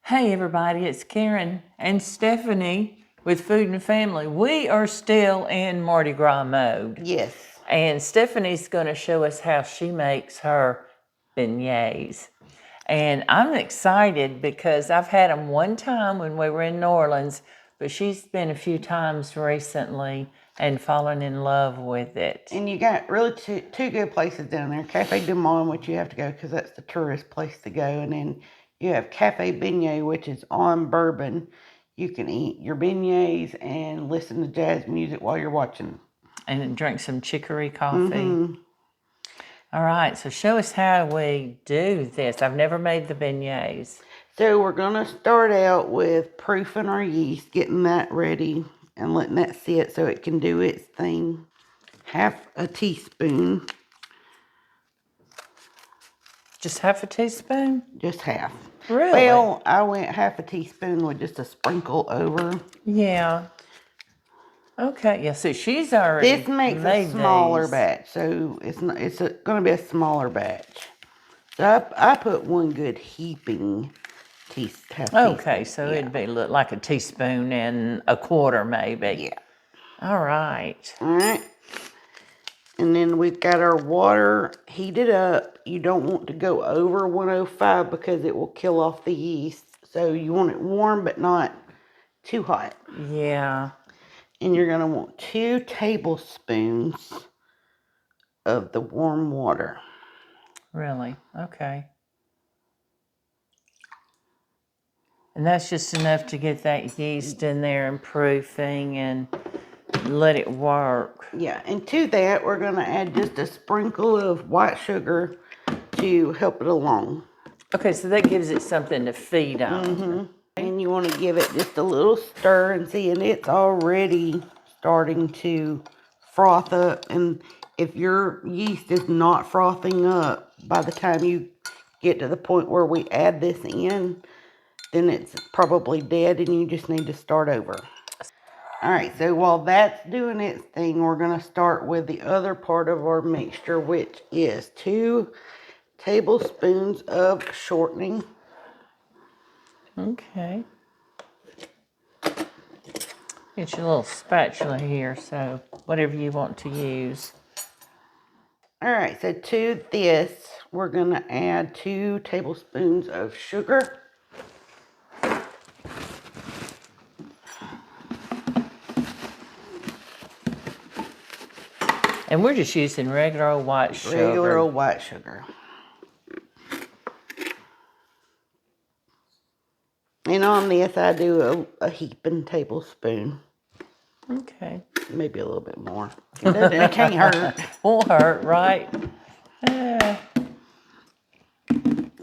Hey everybody, it's Karen and Stephanie with Food and Family. We are still in Mardi Gras mode. Yes. And Stephanie's going to show us how she makes her beignets. And I'm excited because I've had them one time when we were in New Orleans, but she's been a few times recently and fallen in love with it. And you got really two good places down there. Cafe du Monde, which you have to go because that's the tourist place to go. And then you have Cafe Beignet, which is on Bourbon. You can eat your beignets and listen to jazz music while you're watching. And drink some chicory coffee. All right, so show us how we do this. I've never made the beignets. So we're going to start out with proofing our yeast, getting that ready and letting that sit so it can do its thing. Half a teaspoon. Just half a teaspoon? Just half. Really? Well, I went half a teaspoon with just a sprinkle over. Yeah. Okay. Yeah. So she's already This makes made a smaller these. batch, so it's not. It's going to be a smaller batch. So I put one good heaping teaspoon. Okay. So it'd be look like a teaspoon and a quarter, maybe. Yeah. All right. All right. And then we've got our water heated up. You don't want to go over 105 because it will kill off the yeast. So you want it warm but not too hot. Yeah. And you're going to want 2 tablespoons of the warm water. Really? Okay. And that's just enough to get that yeast in there and proofing and let it work. Yeah, and to that, we're going to add just a sprinkle of white sugar to help it along. Okay, so that gives it something to feed on. And you want to give it just a little stir and see, and it's already starting to froth up. And if your yeast is not frothing up by the time you get to the point where we add this in, then it's probably dead and you just need to start over. All right, so while that's doing its thing, we're going to start with the other part of our mixture, which is 2 tablespoons of shortening. Okay. Get your little spatula here, so whatever you want to use. All right, so to this, we're going to add 2 tablespoons of sugar. And we're just using regular old white sugar. Regular old white sugar. And on this, I do a heaping tablespoon. Okay. Maybe a little bit more. It can't hurt. Won't hurt, right? All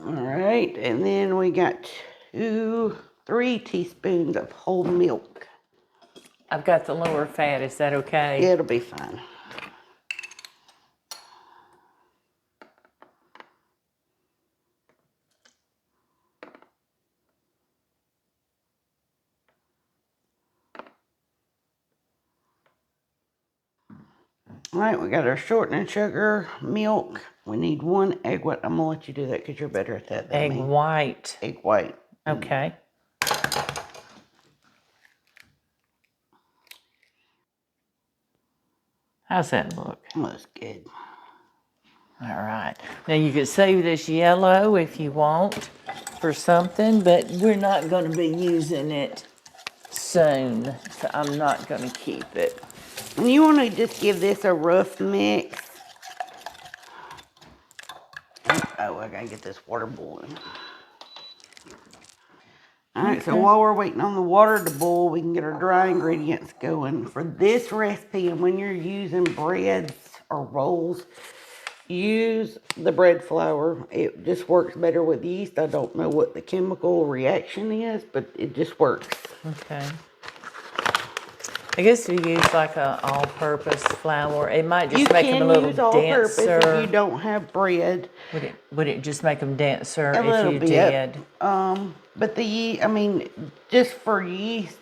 right, and then we got 3 teaspoons of whole milk. I've got the lower fat. Is that okay? It'll be fine. All right, we got our shortening sugar, milk. We need 1 egg white. I'm going to let you do that because you're better at that than Egg me. white. Egg white. Okay. How's that look? Looks good. All right. Now you could save this yellow if you want for something, but we're not going to be using it soon, so I'm not going to keep it. And you want to just give this a rough mix. Oh, I got to get this water boiling. All right, so while we're waiting on the water to boil, we can get our dry ingredients going. For this recipe, and when you're using breads or rolls, use the bread flour. It just works better with yeast. I don't know what the chemical reaction is, but it just works. Okay. I guess if you use like a all-purpose flour, it might just make them a little denser. You can use all-purpose if you don't have bread. Would it just make them denser A little if you bit. did? But just for yeast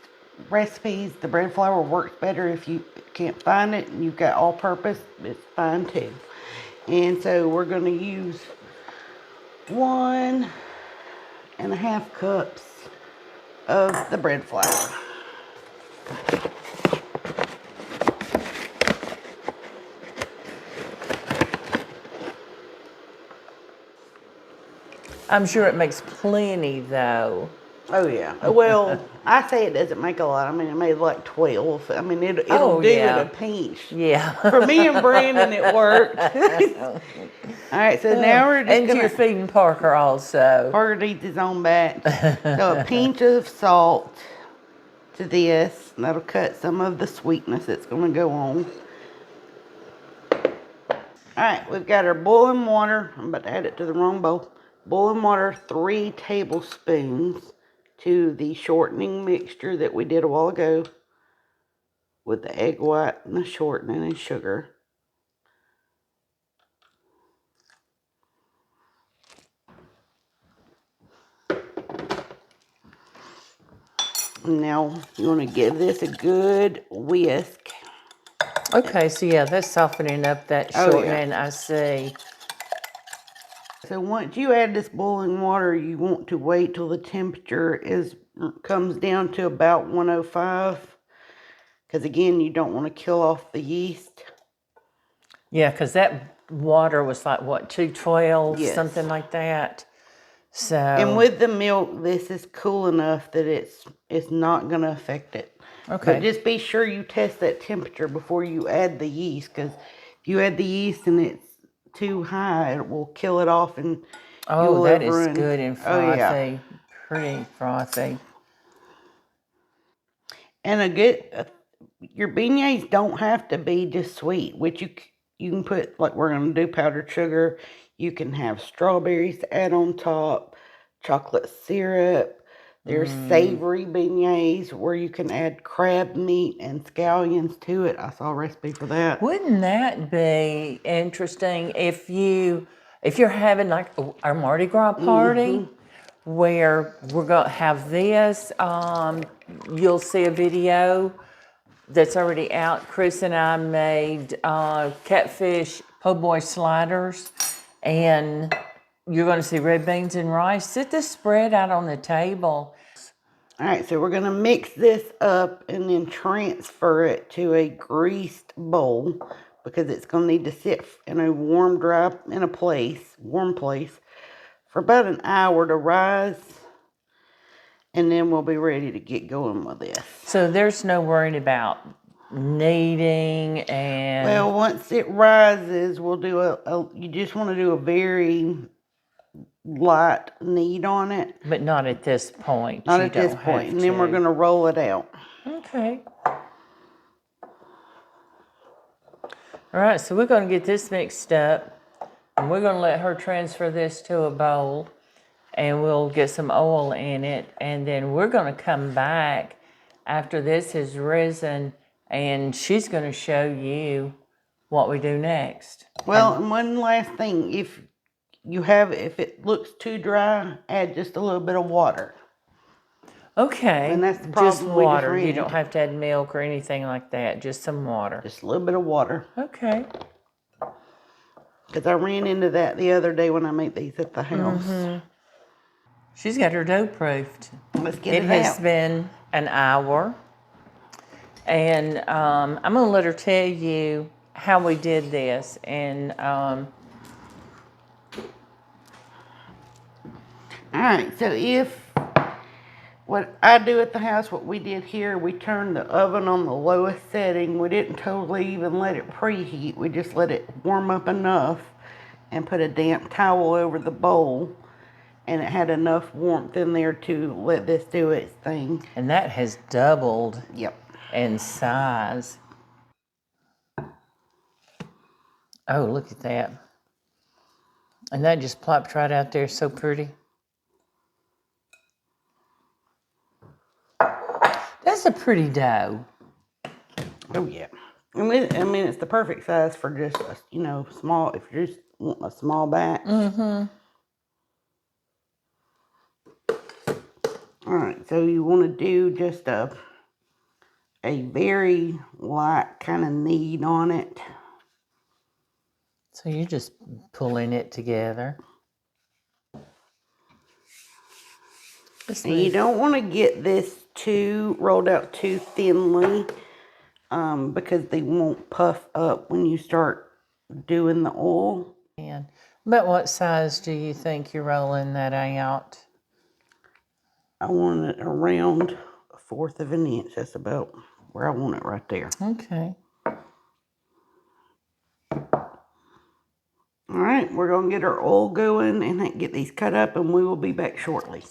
recipes, the bread flour works better. If you can't find it and you've got all-purpose, it's fine too. And so we're going to use 1.5 cups of the bread flour. I'm sure it makes plenty though. Oh yeah. Well, I say it doesn't make a lot. I mean, it made like 12. I mean, it'll Oh, do yeah. at a pinch. Yeah. For me and Brandon, it worked. All right, so now we're just And you're gonna. feeding Parker also. Parker eats his own batch. So a pinch of salt to this. That'll cut some of the sweetness that's gonna go on. All right, we've got our boiling water. I'm about to add it to the wrong bowl. Boiling water, 3 tablespoons to the shortening mixture that we did a while ago with the egg white and the shortening and sugar. Now you want to give this a good whisk. Okay, so yeah, that's softening up that Oh, shortening, yeah. I see. So once you add this boiling water, you want to wait till the temperature comes down to about 105. Because again, you don't want to kill off the yeast. Yeah, because that water was like, what, 212, Yes. something like that? So. And with the milk, this is cool enough that it's not going to affect it. Okay. But just be sure you test that temperature before you add the yeast. Because if you add the yeast and it's too high, it will kill it off and Oh, you'll that is overrun. good and frothy. Oh, yeah. Pretty frothy. And your beignets don't have to be just sweet, which you can put, like we're going to do, powdered sugar. You can have strawberries to add on top, chocolate syrup. There's savory beignets where you can add crab meat and scallions to it. I saw a recipe for that. Wouldn't that be interesting if you're having like our Mardi Gras party where we're gonna have this? You'll see a video that's already out. Chris and I made catfish po' boy sliders, and you're going to see red beans and rice. Sit this spread out on the table. All right, so we're going to mix this up and then transfer it to a greased bowl because it's going to need to sit in a warm place for about an hour to rise. And then we'll be ready to get going with this. So there's no worrying about kneading and... Well, once it rises, we'll do you just want to do a very light knead on it. But not at this point. Not at this point. And then we're going to roll it out. Okay. All right, so we're going to get this mixed up. And we're going to let her transfer this to a bowl. And we'll get some oil in it. And then we're going to come back after this has risen. And she's going to show you what we do next. Well, and one last thing. If it looks too dry, add just a little bit of water. Okay. And that's the problem. Just water. You don't have to add milk or anything like that. Just some water. Just a little bit of water. Okay. Because I ran into that the other day when I made these at the house. She's got her dough proofed. Let's get it out. It has been an hour. And I'm going to let her tell you how we did this. And all right, so what I do at the house, what we did here, we turned the oven on the lowest setting. We didn't totally even let it preheat. We just let it warm up enough and put a damp towel over the bowl. And it had enough warmth in there to let this do its thing. And that has doubled. Yep. In size. Oh, look at that. And that just plopped right out there, so pretty. That's a pretty dough. Oh, yeah. I mean, it's the perfect size for just, small, if you just want a small batch. All right, so you want to do just a very light kind of knead on it. So you're just pulling it together. And you don't want to get this too rolled out too thinly because they won't puff up when you start doing the oil. And about what size do you think you're rolling that out? I want it around 1/4 of an inch. That's about where I want it right there. Okay. All right, we're going to get our oil going and get these cut up, and we will be back shortly.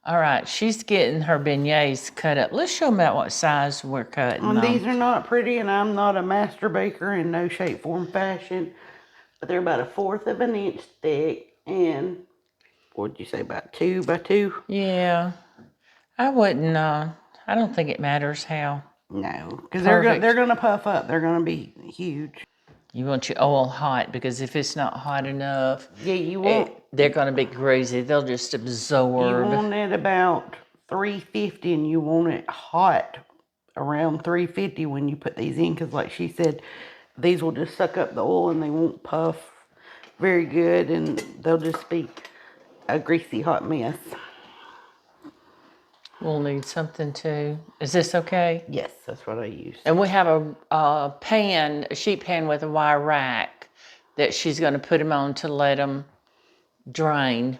All right, she's getting her beignets cut up. Let's show them about what size we're cutting them. These are not pretty, and I'm not a master baker in no shape, form, fashion, but they're about 1/4 of an inch thick, and what'd you say, about 2 by 2? Yeah, I wouldn't. I don't think it matters how. No, because they're gonna puff up. They're gonna be huge. You want your oil hot, because if it's not hot enough, yeah, you want they're gonna be greasy. They'll just absorb. You want it about 350, and you want it hot around 350 when you put these in, because like she said, these will just suck up the oil and they won't puff very good, and they'll just be a greasy hot mess. We'll need something too. Is this okay? Yes, that's what I use. And we have a pan, a sheet pan with a wire rack that she's going to put them on to let them drain.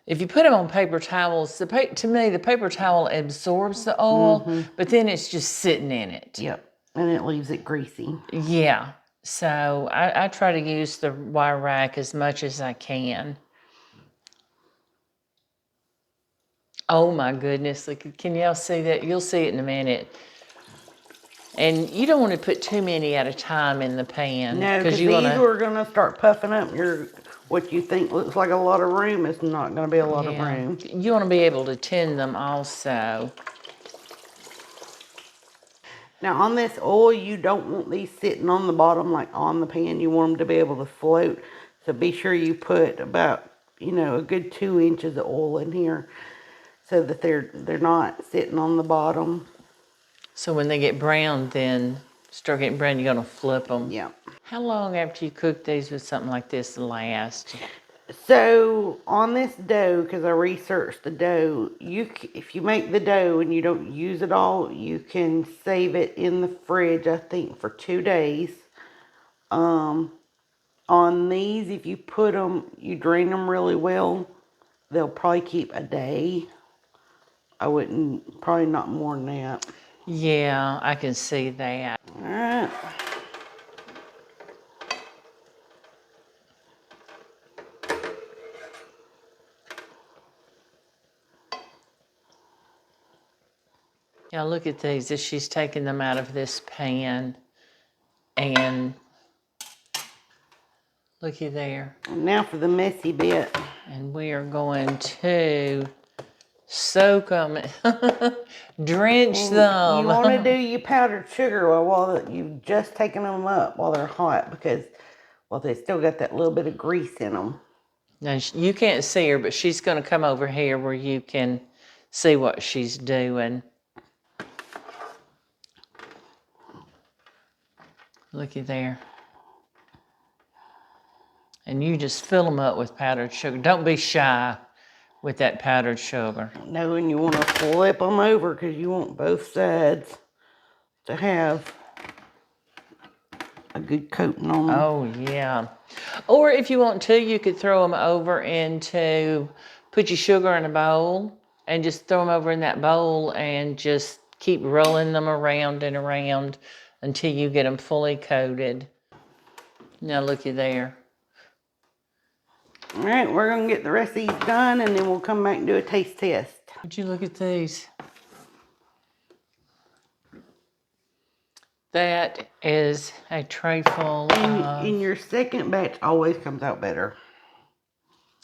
If you put them on paper towels, to me, the paper towel absorbs the oil, but then it's just sitting in it. Yep, and it leaves it greasy. Yeah, so I try to use the wire rack as much as I can. Oh my goodness, look, can y'all see that? You'll see it in a minute. And you don't want to put too many at a time in the pan. No, because these are going to start puffing up. What you think looks like a lot of room is not going to be a lot of room. You want to be able to tin them also. Now on this oil, you don't want these sitting on the bottom like on the pan. You want them to be able to float. So be sure you put about, a good 2 inches of oil in here, so that they're not sitting on the bottom. So when they get brown, then start getting brown, you're going to flip them. Yeah. How long after you cook these with something like this last? So on this dough, because I researched the dough, if you make the dough and you don't use it all, you can save it in the fridge, I think, for 2 days. On these, if you you drain them really well, they'll probably keep a day. Probably not more than that. Yeah, I can see that. All right. Now look at these, as she's taking them out of this pan, and looky there. Now for the messy bit. And we are going to soak them, drench them. You want to do your powdered sugar while you've just taken them up while they're hot, because they still got that little bit of grease in them. Now you can't see her, but she's going to come over here where you can see what she's doing. Looky there. And you just fill them up with powdered sugar. Don't be shy with that powdered sugar. No, and you want to flip them over, because you want both sides to have a good coating on them. Oh, yeah. Or if you want to, you could throw them over put your sugar in a bowl and just throw them over in that bowl and just keep rolling them around and around until you get them fully coated. Now looky there. All right, we're going to get the rest of these done, and then we'll come back and do a taste test. Would you look at these? That is a tray full of... And your second batch always comes out better.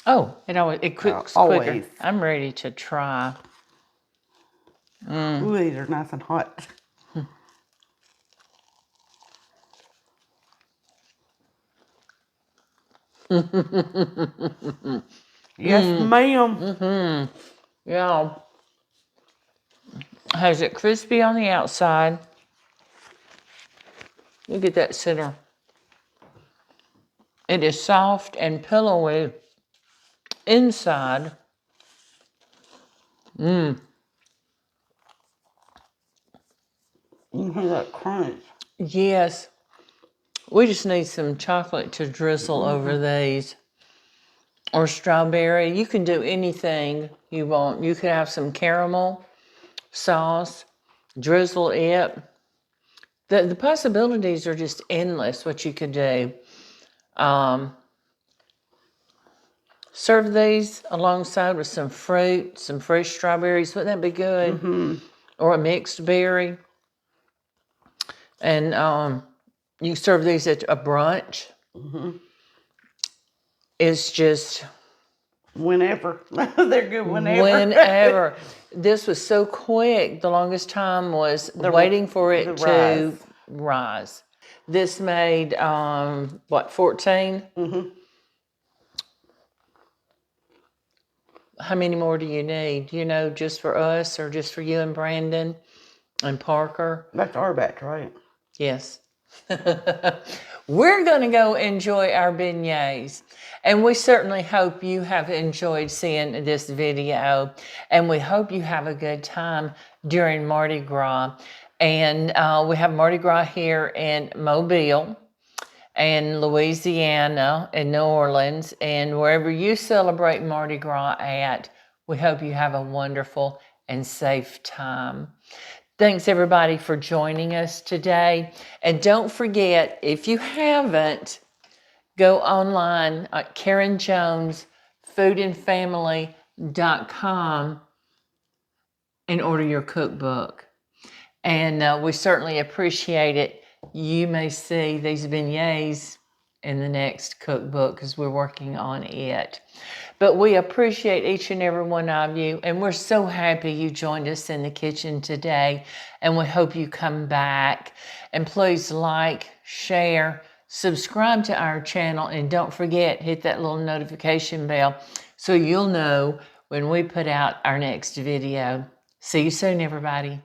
Oh, it cooks quicker. I'm ready to try. Ooh, these are nice and hot. Yes, ma'am. Yeah. Has it crispy on the outside? Look at that center. It is soft and pillowy inside. You hear that crunch? Yes. We just need some chocolate to drizzle over these. Or strawberry. You can do anything you want. You could have some caramel sauce, drizzle it. The possibilities are just endless what you could do. Serve these alongside with some fruit, some fresh strawberries. Wouldn't that be good? Or a mixed berry. And you serve these at a brunch. It's just... Whenever. They're good whenever. Whenever. This was so quick. The longest time was waiting for it to rise. This made, what, 14? How many more do you need? You know, just for us or just for you and Brandon and Parker? That's our batch, right? Yes. We're going to go enjoy our beignets. And we certainly hope you have enjoyed seeing this video. And we hope you have a good time during Mardi Gras. And we have Mardi Gras here in Mobile and Louisiana and New Orleans. And wherever you celebrate Mardi Gras at, we hope you have a wonderful and safe time. Thanks, everybody, for joining us today. And don't forget, if you haven't, go online at KarenJonesFoodandFamily.com and order your cookbook. And we certainly appreciate it. You may see these beignets in the next cookbook because we're working on it. But we appreciate each and every one of you, and we're so happy you joined us in the kitchen today, and we hope you come back. And please like, share, subscribe to our channel, and don't forget, hit that little notification bell so you'll know when we put out our next video. See you soon, everybody.